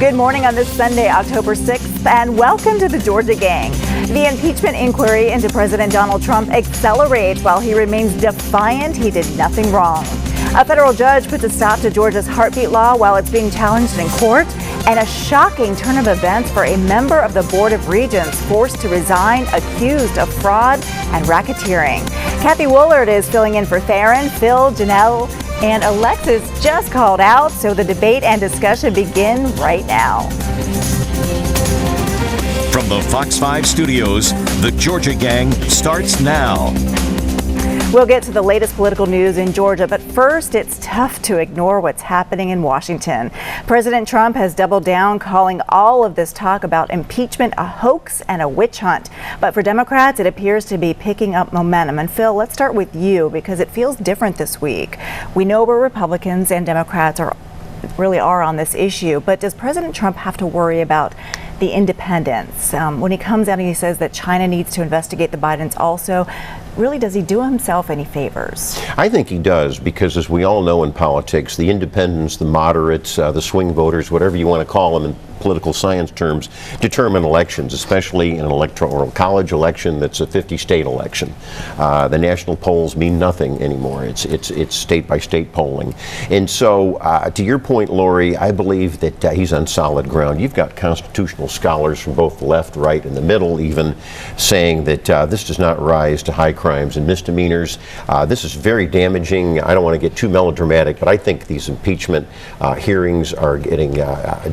Good morning on this Sunday, October 6th, and welcome to the Georgia Gang. The impeachment inquiry into President Donald Trump accelerates while he remains defiant he did nothing wrong. A federal judge puts a stop to Georgia's heartbeat law while it's being challenged in court, and a shocking turn of events for a member of the Board of Regents forced to resign, accused of fraud and racketeering. Kathy Woolard is filling in for Theron, Phil, Janelle, and Alexis just called out, so the debate and discussion begin right now. From the Fox 5 studios, the Georgia Gang starts now. We'll get to the latest political news in Georgia, but first, it's tough to ignore what's happening in Washington. President Trump has doubled down, calling all of this talk about impeachment a hoax and a witch hunt. But for Democrats, it appears to be picking up momentum. And Phil, let's start with you because it feels different this week. We know where Republicans and Democrats really are on this issue, but does President Trump have to worry about the independents? When he comes out and he says that China needs to investigate the Bidens also, really, does he do himself any favors? I think he does, because as we all know in politics, the independents, the moderates, the swing voters, whatever you want to call them in political science terms, determine elections, especially in an electoral college election that's a 50-state election. The national polls mean nothing anymore. It's state-by-state polling. And so, to your point, Lori, I believe that he's on solid ground. You've got constitutional scholars from both the left, right, and the middle even saying that this does not rise to high crimes and misdemeanors. This is very damaging. I don't want to get too melodramatic, but I think these impeachment hearings are getting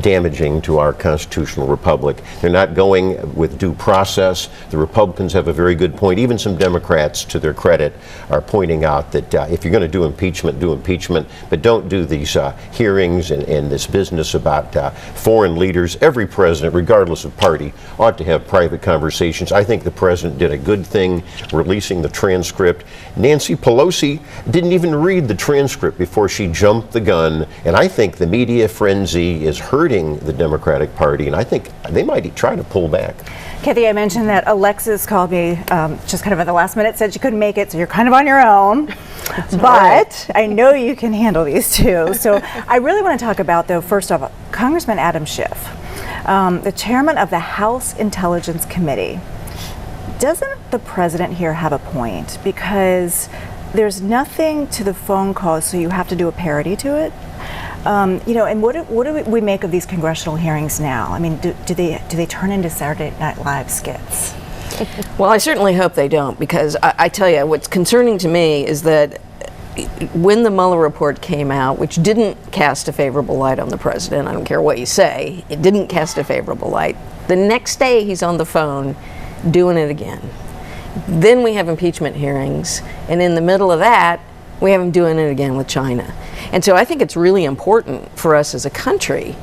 damaging to our constitutional republic. They're not going with due process. The Republicans have a very good point. Even some Democrats, to their credit, are pointing out that if you're going to do impeachment, but don't do these hearings and this business about foreign leaders. Every president, regardless of party, ought to have private conversations. I think the president did a good thing releasing the transcript. Nancy Pelosi didn't even read the transcript before she jumped the gun, and I think the media frenzy is hurting the Democratic Party, and I think they might try to pull back. Kathy, I mentioned that Alexis called me just kind of at the last minute, said she couldn't make it, so you're kind of on your own. But right. I know you can handle these two. So I really want to talk about, though, first off, Congressman Adam Schiff, the chairman of the House Intelligence Committee. Doesn't the president here have a point? Because there's nothing to the phone calls, so you have to do a parody to it. And what do we make of these congressional hearings now? I mean, do they turn into Saturday Night Live skits? Well, I certainly hope they don't, because I tell you, what's concerning to me is that when the Mueller report came out, which didn't cast a favorable light on the president, I don't care what you say, it didn't cast a favorable light. The next day, he's on the phone doing it again. Then we have impeachment hearings, and in the middle of that, we have him doing it again with China. And so I think it's really important for us as a country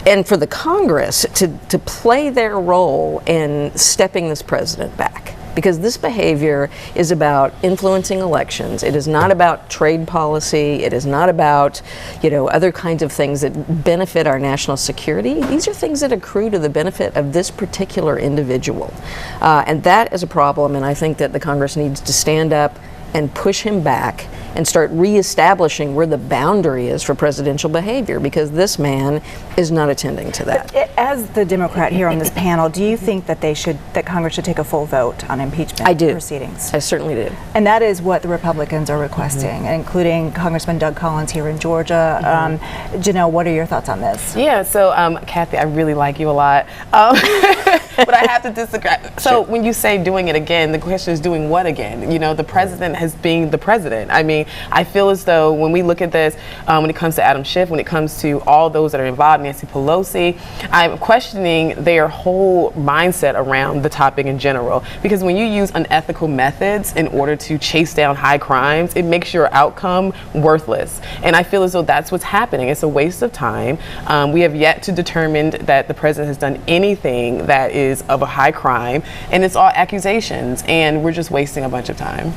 and for the Congress to play their role in stepping this president back. Because this behavior is about influencing elections. It is not about trade policy. It is not about, other kinds of things that benefit our national security. These are things that accrue to the benefit of this particular individual. And that is a problem, and I think that the Congress needs to stand up and push him back and start reestablishing where the boundary is for presidential behavior, because this man is not attending to that. As the Democrat here on this panel, do you think that Congress should take a full vote on impeachment proceedings? I certainly do. And that is what the Republicans are requesting, including Congressman Doug Collins here in Georgia. Janelle, what are your thoughts on this? Yeah, so Kathy, I really like you a lot. But I have to disagree. So when you say doing it again, the question is doing what again? The president has been the president. I mean, I feel as though when we look at this, when it comes to Adam Schiff, when it comes to all those that are involved, Nancy Pelosi, I'm questioning their whole mindset around the topic in general. Because when you use unethical methods in order to chase down high crimes, it makes your outcome worthless. And I feel as though that's what's happening. It's a waste of time. We have yet to determine that the president has done anything that is of a high crime, and it's all accusations, and we're just wasting a bunch of time.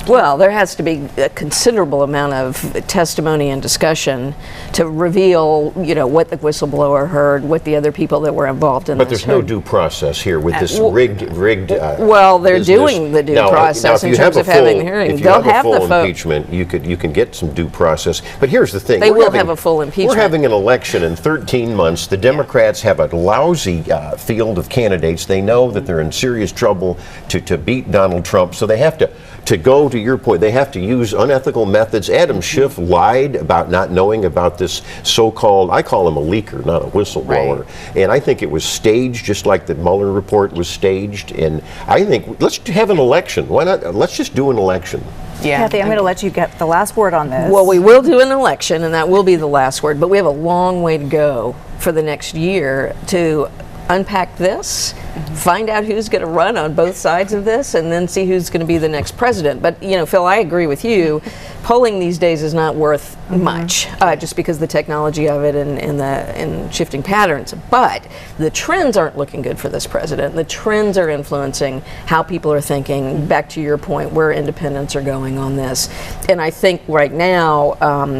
Well, there has to be a considerable amount of testimony and discussion to reveal, what the whistleblower heard, what the other people that were involved in But this there's no heard. due process here with this rigged. Well, they're business. doing the due process in terms of having the hearing. If you They'll have a have the full vote. impeachment, you can get some due process. But here's the thing: They we're will having- have a full impeachment. We're having an election in 13 months. The Democrats have a lousy field of candidates. They know that they're in serious trouble to beat Donald Trump, so they have to go to your point. They have to use unethical methods. Adam Schiff lied about not knowing about this so-called, I call him a leaker, not a whistleblower. Right. And I think it was staged, just like the Mueller report was staged. And I think let's have an election. Why not? Let's just do an election. Yeah. Kathy, I'm going to let you get the last word on this. Well, we will do an election, and that will be the last word, but we have a long way to go for the next year to unpack this, find out who's going to run on both sides of this, and then see who's going to be the next president. But, Phil, I agree with you. Polling these days is not worth much, just because the technology of it and shifting patterns. But the trends aren't looking good for this president. The trends are influencing how people are thinking, back to your point, where independents are going on this. And I think right now,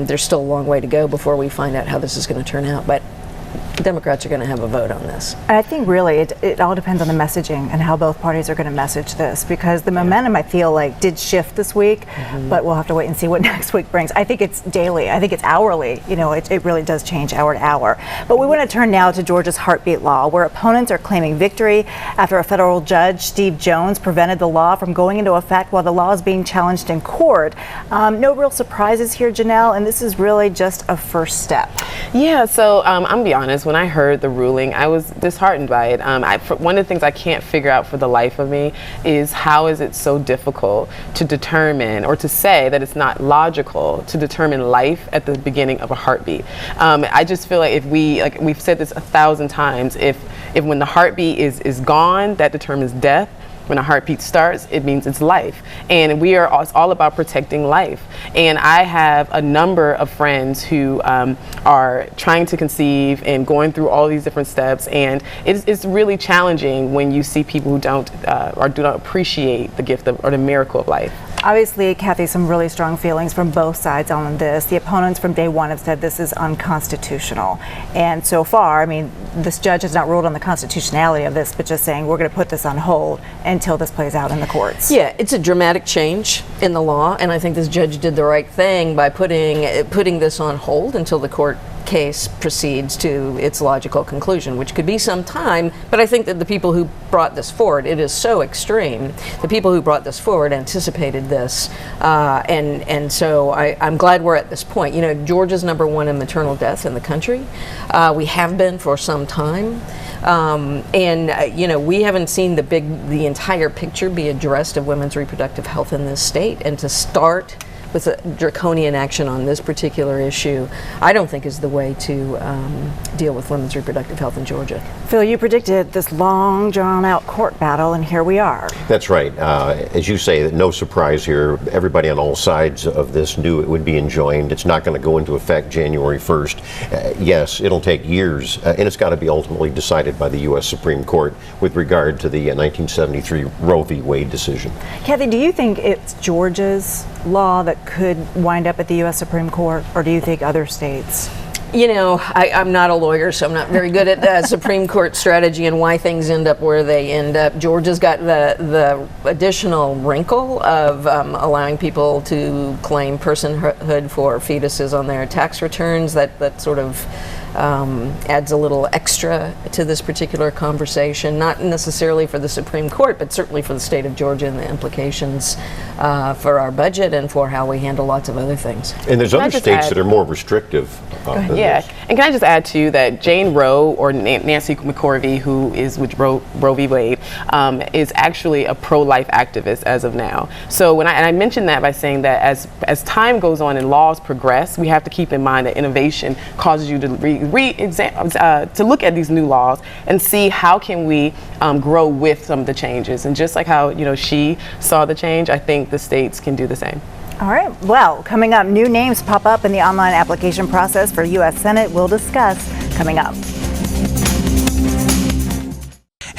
there's still a long way to go before we find out how this is going to turn out. But Democrats are going to have a vote on this. I think really it all depends on the messaging and how both parties are going to message this, because the momentum, I feel like, did shift this week, but we'll have to wait and see what next week brings. I think it's daily. I think it's hourly. It really does change hour to hour. But we want to turn now to Georgia's heartbeat law, where opponents are claiming victory after a federal judge, Steve Jones, prevented the law from going into effect while the law is being challenged in court. No real surprises here, Janelle, and this is really just a first step. Yeah, so I'm going to be honest. When I heard the ruling, I was disheartened by it. One of the things I can't figure out for the life of me is how is it so difficult to determine or to say that it's not logical to determine life at the beginning of a heartbeat. I just feel like we've said this 1,000 times, if when the heartbeat is gone, that determines death. When a heartbeat starts, it means it's life. And we are all about protecting life. And I have a number of friends who are trying to conceive and going through all these different steps. And it's really challenging when you see people who don't or do not appreciate the gift of, or the miracle of life. Obviously, Kathy, some really strong feelings from both sides on this. The opponents from day one have said this is unconstitutional. And so far, this judge has not ruled on the constitutionality of this, but just saying we're going to put this on hold until this plays out in the courts. Yeah, it's a dramatic change in the law, and I think this judge did the right thing by putting this on hold until the court case proceeds to its logical conclusion, which could be some time. But I think that the people who brought this forward, it is so extreme, the people who brought this forward anticipated this, and so I'm glad we're at this point. Georgia's #1 in maternal death in the country. We have been for some time. We haven't seen the entire picture be addressed of women's reproductive health in this state, and to start with a draconian action on this particular issue, I don't think is the way to deal with women's reproductive health in Georgia. Phil, you predicted this long, drawn-out court battle, and here we are. That's right. As you say, no surprise here. Everybody on all sides of this knew it would be enjoined. It's not going to go into effect January 1st. Yes, it'll take years, and it's got to be ultimately decided by the U.S. Supreme Court with regard to the 1973 Roe v. Wade decision. Kathy, do you think it's Georgia's law that could wind up at the U.S. Supreme Court, or do you think other states? I'm not a lawyer, so I'm not very good at Supreme Court strategy and why things end up where they end up. Georgia's got the additional wrinkle of allowing people to claim personhood for fetuses on their tax returns. That sort of adds a little extra to this particular conversation, not necessarily for the Supreme Court, but certainly for the state of Georgia and the implications for our budget and for how we handle lots of other things. And there's other states that are more restrictive. Yeah, and can I just add too that Jane Roe, or Nancy McCorvey, who is with Roe v. Wade, is actually a pro-life activist as of now. So I mentioned that by saying that as time goes on and laws progress, we have to keep in mind that innovation causes you to to look at these new laws and see how can we grow with some of the changes. And just like how she saw the change, I think the states can do the same. All right. Well, coming up, new names pop up in the online application process for U.S. Senate. We'll discuss coming up.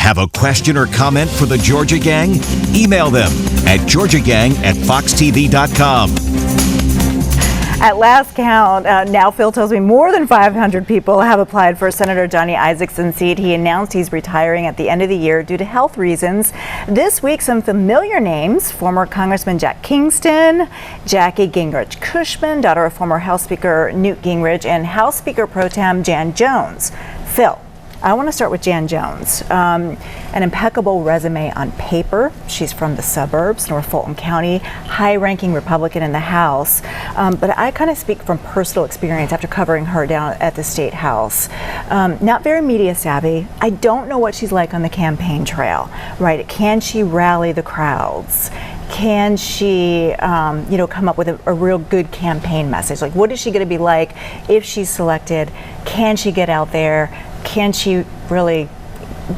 Have a question or comment for the Georgia Gang? Email them at georgiagang@foxtv.com. At last count, now Phil tells me more than 500 people have applied for Senator Johnny Isakson's seat. He announced he's retiring at the end of the year due to health reasons. This week, some familiar names: former Congressman Jack Kingston, Jackie Gingrich Cushman, daughter of former House Speaker Newt Gingrich, and House Speaker Pro Tem Jan Jones. Phil, I want to start with Jan Jones. An impeccable resume on paper. She's from the suburbs, North Fulton County, high-ranking Republican in the House. But I kind of speak from personal experience after covering her down at the State House. Not very media savvy. I don't know what she's like on the campaign trail, right? Can she rally the crowds? Can she, come up with a real good campaign message? Like, what is she going to be like if she's selected? Can she get out there? Can she really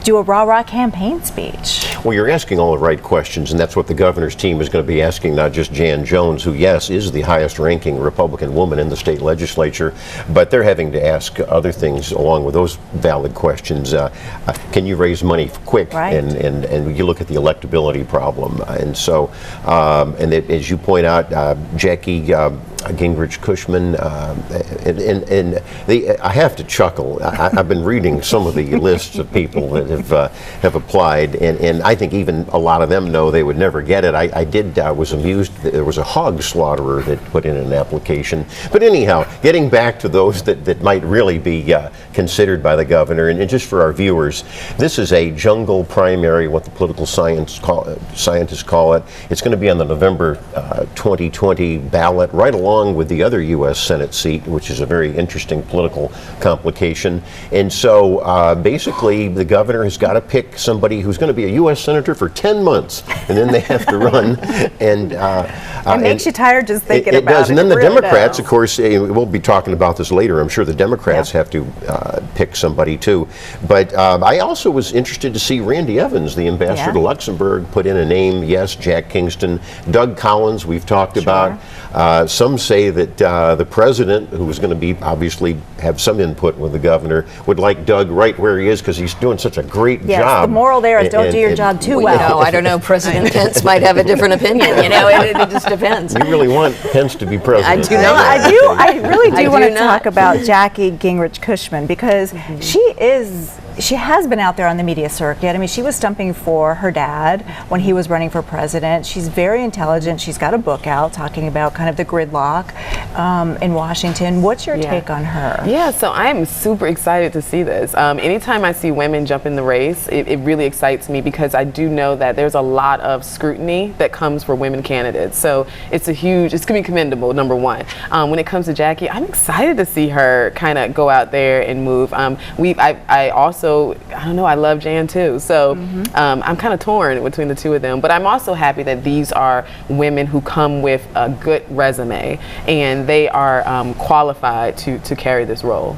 do a rah-rah campaign speech? Well, you're asking all the right questions, and that's what the governor's team is going to be asking, not just Jan Jones, who, yes, is the highest-ranking Republican woman in the state legislature, but they're having to ask other things along with those valid questions. Can you raise money quick? Right. And you look at the electability problem. And so, as you point out, Jackie Gingrich Cushman, I have to chuckle. I've been reading some of the lists of people that have applied, and I think even a lot of them know they would never get it. I was amused. There was a hog slaughterer that put in an application. But anyhow, getting back to those that might really be considered by the governor, and just for our viewers, this is a jungle primary, what the political scientists call it. It's going to be on the November 2020 ballot, right along with the other U.S. Senate seat, which is a very interesting political complication. And so basically the governor has got to pick somebody who's going to be a U.S. Senator for 10 months, and then they have to run. And it makes you tired just thinking about it. It does. And then the really Democrats, does. of course, we'll be talking about this later. I'm sure the Democrats have to pick somebody too. But I also was interested to see Randy Evans, the ambassador to Luxembourg, put in a name. Yes, Jack Kingston, Doug Collins, we've talked about. Some say that the president, who is going to be obviously have some input with the governor, would like Doug right where he is because he's doing such a great job. The moral there is don't do your job too well. I don't know. President Pence might have a different opinion. It just depends. You really want Pence to be president? I do not. I really do want to talk about Jackie Gingrich Cushman because she has been out there on the media circuit. I mean, she was stumping for her dad when he was running for president. She's very intelligent. She's got a book out talking about kind of the gridlock in Washington. What's your take on her? Yeah, so I'm super excited to see this. Anytime I see women jump in the race, it really excites me because I do know that there's a lot of scrutiny that comes for women candidates. So it's going to be commendable, number one. When it comes to Jackie, I'm excited to see her kind of go out there and move. I love Jan too. So I'm kind of torn between the two of them. But I'm also happy that these are women who come with a good resume and they are qualified to carry this role.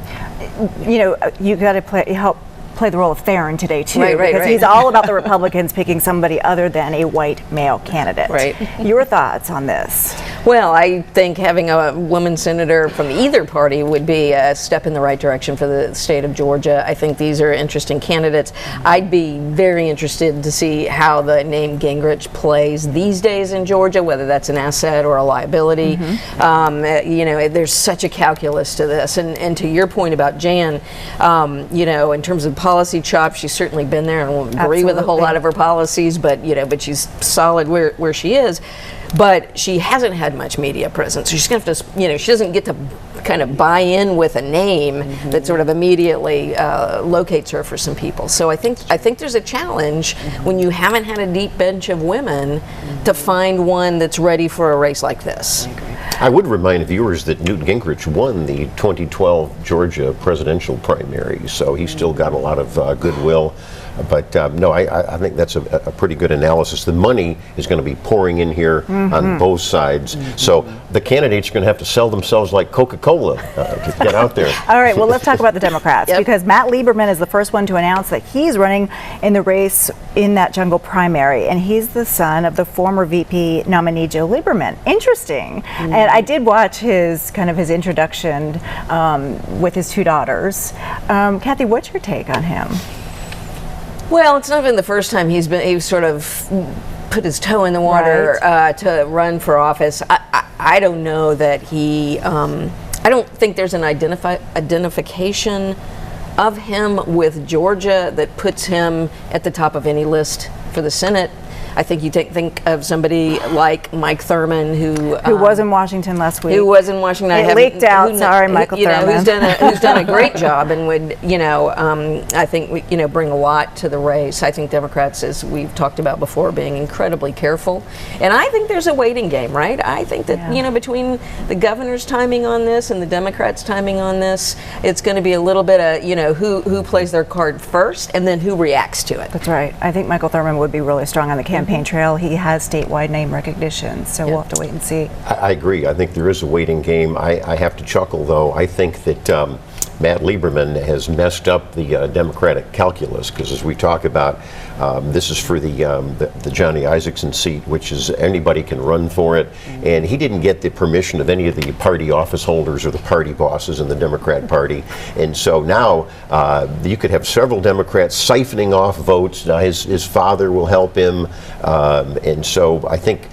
You got to help play the role of Farron today too, because he's all about the Republicans picking somebody other than a white male candidate. Right. Your thoughts on this? Well, I think having a woman senator from either party would be a step in the right direction for the state of Georgia. I think these are interesting candidates. I'd be very interested to see how the name Gingrich plays these days in Georgia, whether that's an asset or a liability. There's such a calculus to this. And to your point about Jan, in terms of policy chops, she's certainly been there. I don't agree with a whole lot of her policies, but she's solid where she is. But she hasn't had much media presence. So she's going to have to, she doesn't get to kind of buy in with a name that sort of immediately locates her for some people. So I think there's a challenge when you haven't had a deep bench of women to find one that's ready for a race like this. I would remind viewers that Newt Gingrich won the 2012 Georgia presidential primary, so he's still got a lot of goodwill. But I think that's a pretty good analysis. The money is going to be pouring in here on both sides. So the candidates are going to have to sell themselves like Coca-Cola to get out there. All right, well, let's talk about the Democrats because Matt Lieberman is the first one to announce that he's running in the race in that jungle primary, and he's the son of the former VP nominee Joe Lieberman. Interesting. And I did watch his introduction with his two daughters. Kathy, what's your take on him? Well, it's not been the first time he's sort of put his toe in the water to run for office. I don't know that he. I don't think there's an identification of him with Georgia that puts him at the top of any list for the Senate. I think you think of somebody like Mike Thurmond, who was in Washington last week. Who was in Washington. It leaked out. Sorry, Michael Thurmond. Who's done a great job and would, I think, bring a lot to the race. I think Democrats, as we've talked about before, being incredibly careful. And I think there's a waiting game, right? I think that, between the governor's timing on this and the Democrats' timing on this, it's going to be a little bit of, who plays their card first and then who reacts to it. That's right. I think Michael Thurmond would be really strong on the campaign trail. He has statewide name recognition, so we'll have to wait and see. I agree. I think there is a waiting game. I have to chuckle, though. I think that Matt Lieberman has messed up the Democratic calculus, because as we talk about, this is for the Johnny Isakson seat, which is anybody can run for it, and he didn't get the permission of any of the party office holders or the party bosses in the Democrat Party, and so now you could have several Democrats siphoning off votes. Now his father will help him, and so I think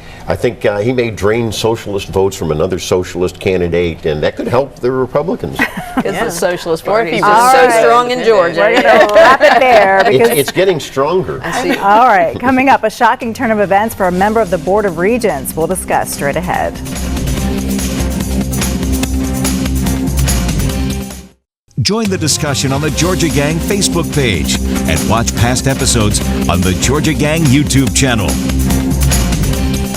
he may drain socialist votes from another socialist candidate, and that could help the Republicans. Because the Socialist Party is just so strong in Georgia. We're going to wrap it there. Because it's getting stronger. I see. All right, coming up, a shocking turn of events for a member of the Board of Regents. We'll discuss straight ahead. Join the discussion on the Georgia Gang Facebook page and watch past episodes on the Georgia Gang YouTube channel.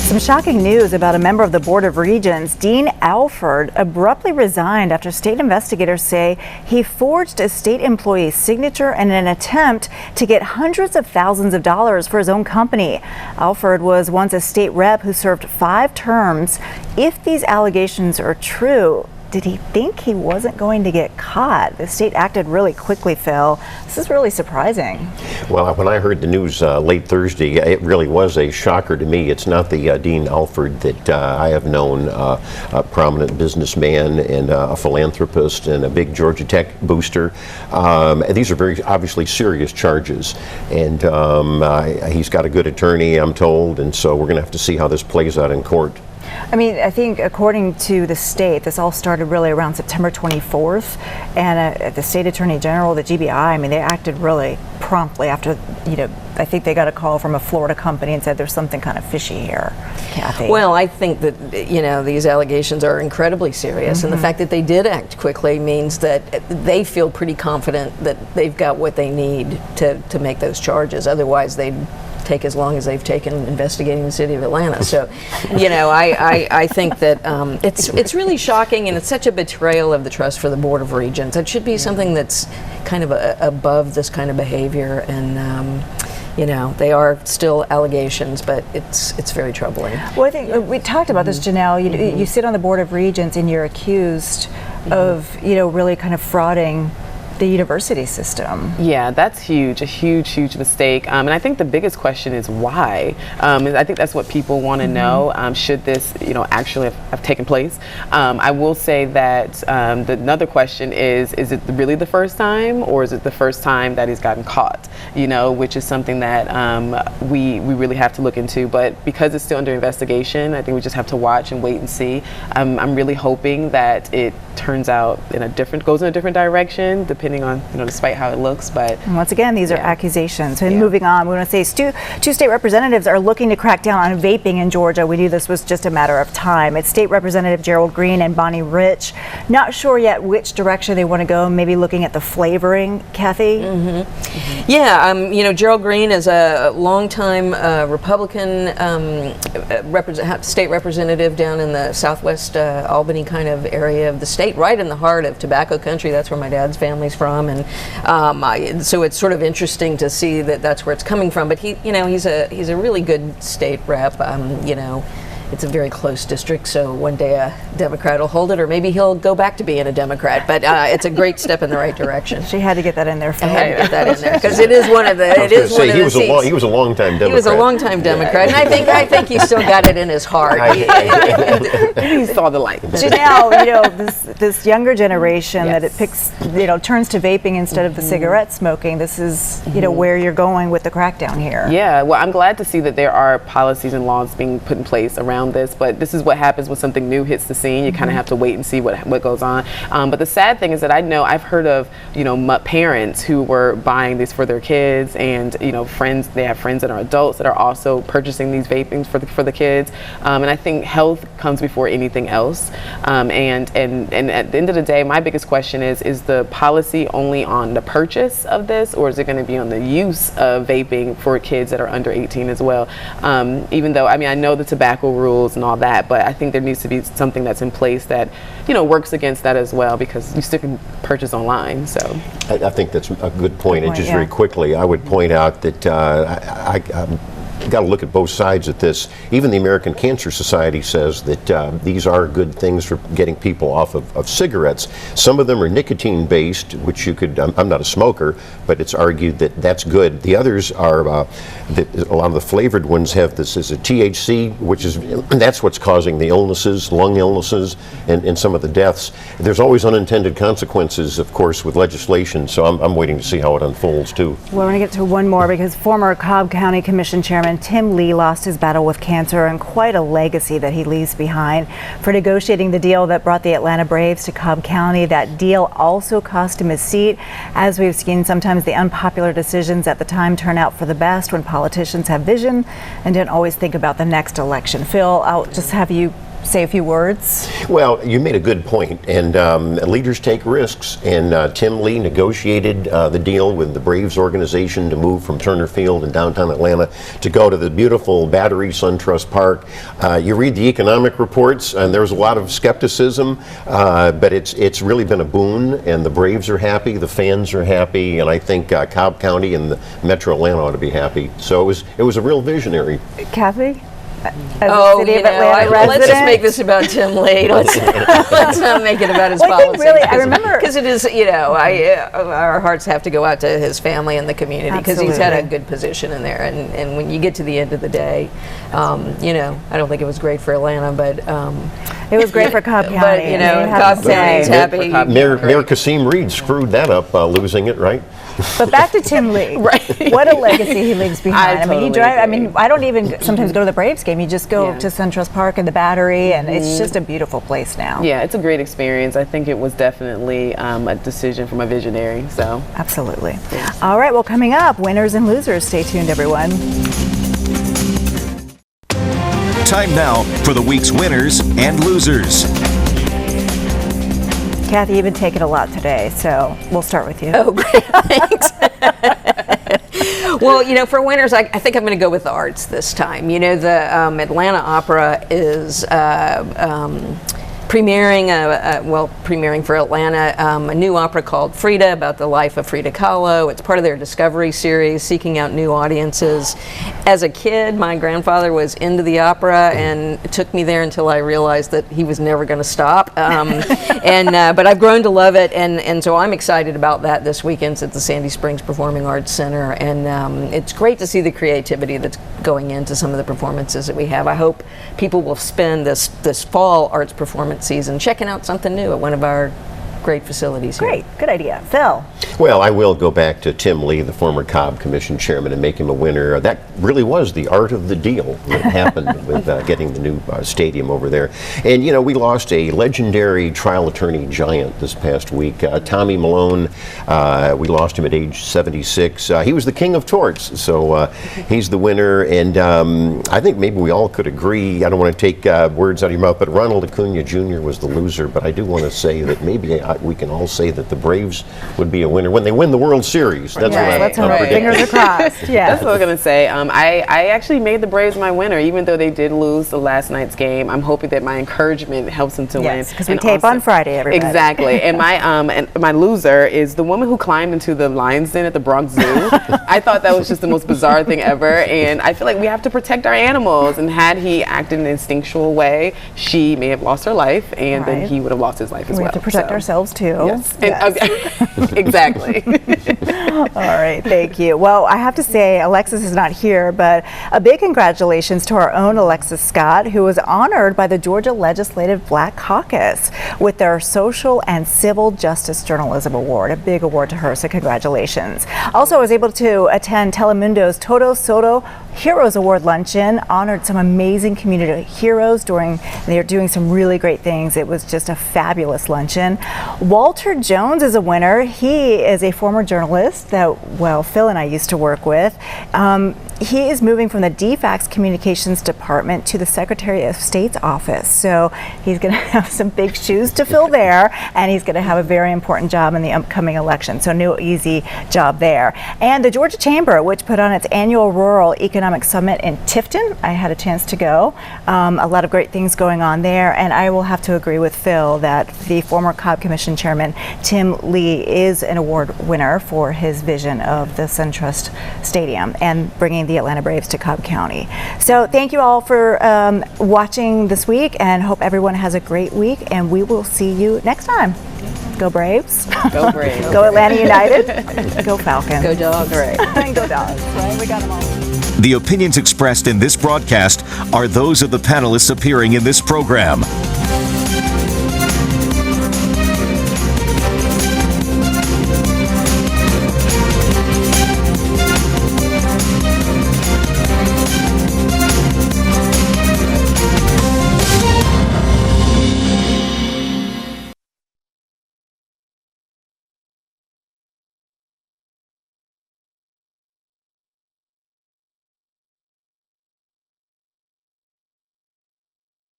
Some shocking news about a member of the Board of Regents. Dean Alford abruptly resigned after state investigators say he forged a state employee's signature in an attempt to get hundreds of thousands of dollars for his own company. Alford was once a state rep who served 5 terms. If these allegations are true, did he think he wasn't going to get caught? The state acted really quickly, Phil. This is really surprising. Well, when I heard the news late Thursday, it really was a shocker to me. It's not the Dean Alford that I have known, a prominent businessman and a philanthropist and a big Georgia Tech booster. These are very obviously serious charges, and he's got a good attorney, I'm told, and so we're going to have to see how this plays out in court. I mean, I think according to the state, this all started really around September 24th, and the state attorney general, the GBI, I mean, they acted really promptly after, I think they got a call from a Florida company and said there's something kind of fishy here. Kathy? Well, I think that, these allegations are incredibly serious, and the fact that they did act quickly means that they feel pretty confident that they've got what they need to make those charges. Otherwise, they'd take as long as they've taken investigating the city of Atlanta. So, I think that it's really shocking, and it's such a betrayal of the trust for the Board of Regents. It should be something that's kind of above this kind of behavior, and they are still allegations, but it's very troubling. Well, I think we talked about this, Janelle. You sit on the Board of Regents, and you're accused of really kind of frauding the university system. Yeah, that's huge, a huge mistake. And I think the biggest question is why. I think that's what people want to know. Should this, actually have taken place? I will say that another question is it really the first time, or is it the first time that he's gotten caught? Which is something that we really have to look into. But because it's still under investigation, I think we just have to watch and wait and see. I'm really hoping that it turns out goes in a different direction, depending on, despite how it looks. But and once again, these are accusations. And moving on, we want to say two state representatives are looking to crack down on vaping in Georgia. We knew this was just a matter of time. It's State Representative Gerald Green and Bonnie Rich. Not sure yet which direction they want to go, maybe looking at the flavoring, Kathy? Yeah, Gerald Green is a longtime Republican state representative down in the southwest Albany kind of area of the state, right in the heart of tobacco country. That's where my dad's family's from, and so it's sort of interesting to see that that's where it's coming from. But he's a really good state rep. it's a very close district, so one day a Democrat will hold it, or maybe he'll go back to being a Democrat. But it's a great step in the right direction. She had to get that in there for I me. had to get that in there because it is one of the. He was a long-time Democrat. He was a long-time Democrat, and I think he still got it in his heart. He saw the light. Janelle, this younger generation that it picks, turns to vaping instead of the cigarette smoking. This is, where you're going with the crackdown here. Yeah, well, I'm glad to see that there are policies and laws being put in place around this, but this is what happens when something new hits the scene. You kind of have to wait and see what goes on. But the sad thing is that I've heard of, parents who were buying these for their kids, and, friends, they have friends that are adults that are also purchasing these vapings for the kids. And I think health comes before anything else. And at the end of the day, my biggest question is the policy only on the purchase of this, or is it going to be on the use of vaping for kids that are under 18 as well? Even though, I know the tobacco rules and all that, but I think there needs to be something that's in place that, works against that as well, because you still can purchase online. So I think that's a good point. And just very quickly, I would point out that You've got to look at both sides of this. Even the American Cancer Society says that these are good things for getting people off of cigarettes. Some of them are nicotine based, which you could, I'm not a smoker, but it's argued that that's good. The others are, a lot of the flavored ones have this as a THC, which is, that's what's causing the illnesses, lung illnesses, and some of the deaths. There's always unintended consequences, of course, with legislation, so I'm waiting to see how it unfolds too. Well, we're going to get to one more because former Cobb County Commission Chairman Tim Lee lost his battle with cancer, and quite a legacy that he leaves behind. For negotiating the deal that brought the Atlanta Braves to Cobb County, that deal also cost him his seat. As we've seen, sometimes the unpopular decisions at the time turn out for the best when politicians have vision and don't always think about the next election. Phil, I'll just have you say a few words. Well, you made a good point, and leaders take risks, and Tim Lee negotiated the deal with the Braves organization to move from Turner Field in downtown Atlanta to go to the beautiful Battery SunTrust Park. You read the economic reports, and there's a lot of skepticism, but it's really been a boon, and the Braves are happy, the fans are happy, and I think Cobb County and the Metro Atlanta ought to be happy. So it was a real visionary. Kathy? Let's just make this about Tim Lee. Let's not make it about his politics. I remember, because it is, our hearts have to go out to his family and the community, because he's had a good position in there. And when you get to the end of the day, I don't think it was great for Atlanta, but it was great for Cobb County. But Cobb County's happy. Mayor Kasim Reed screwed that up, losing it, right? But back to Tim Lee. Right. What a legacy he leaves behind. I don't even sometimes go to the Braves game. You just go to SunTrust Park and the Battery, and it's just a beautiful place now. Yeah, it's a great experience. I think it was definitely a decision from a visionary. So absolutely. Yes. All right. Well, coming up, winners and losers. Stay tuned, everyone. Time now for the week's winners and losers. Kathy, you've been taking a lot today, so we'll start with you. Oh, great. Thanks. Well, for winners, I think I'm going to go with the arts this time. The Atlanta Opera is premiering for Atlanta a new opera called Frida, about the life of Frida Kahlo. It's part of their Discovery series, seeking out new audiences. As a kid, my grandfather was into the opera, and it took me there until I realized that he was never going to stop. But I've grown to love it, and so I'm excited about that this weekend at the Sandy Springs Performing Arts Center. And it's great to see the creativity that's going into some of the performances that we have. I hope people will spend this fall arts performance season checking out something new at one of our great facilities here. Great, good idea. Phil? Well, I will go back to Tim Lee, the former Cobb Commission Chairman, and make him a winner. That really was the art of the deal that happened with getting the new stadium over there. And, we lost a legendary trial attorney giant this past week. Tommy Malone, we lost him at age 76. He was the king of torts, so he's the winner. And I think maybe we all could agree, I don't want to take words out of your mouth, but Ronald Acuna Jr. was the loser. But I do want to say that maybe we can all say that the Braves would be a winner winner when they win the World Series. That's Yes, what let's I'm hope. predicting. Fingers are crossed. Yeah. That's what I was going to say. I actually made the Braves my winner, even though they did lose the last night's game. I'm hoping that my encouragement helps them to win. Yes, because we And tape also- on Friday, everybody. Exactly. And my loser is the woman who climbed into the lion's den at the Bronx Zoo. I thought that was just the most bizarre thing ever. And I feel like we have to protect our animals. And had he acted in an instinctual way, she may have lost her life, and Right. then he would have lost his life as We well. have to protect So, ourselves too. Yes. Yes. Exactly. All right, thank you. Well, I have to say, Alexis is not here, but a big congratulations to our own Alexis Scott, who was honored by the Georgia Legislative Black Caucus with their Social and Civil Justice Journalism Award. A big award to her, so congratulations. Also, I was able to attend Telemundo's Todo Soto Heroes Award luncheon, honored some amazing community heroes they're doing some really great things. It was just a fabulous luncheon. Walter Jones is a winner. He is a former journalist that, well, Phil and I used to work with. He is moving from the DFACS Communications Department to the Secretary of State's office. So he's going to have some big shoes to fill there, and he's going to have a very important job in the upcoming election. So no easy job there. And the Georgia Chamber, which put on its annual Rural Economic Summit in Tifton. I had a chance to go. A lot of great things going on there. And I will have to agree with Phil that the former Cobb Commission Chairman Tim Lee is an award winner for his vision of the SunTrust Stadium and bringing the Atlanta Braves to Cobb County. So thank you all for watching this week, and hope everyone has a great week, and we will see you next time. Go Braves. Go Braves. Go Atlanta United. Go Falcons. Go Dogs. Right. And go Dogs. Right? We got them all. The opinions expressed in this broadcast are those of the panelists appearing in this program.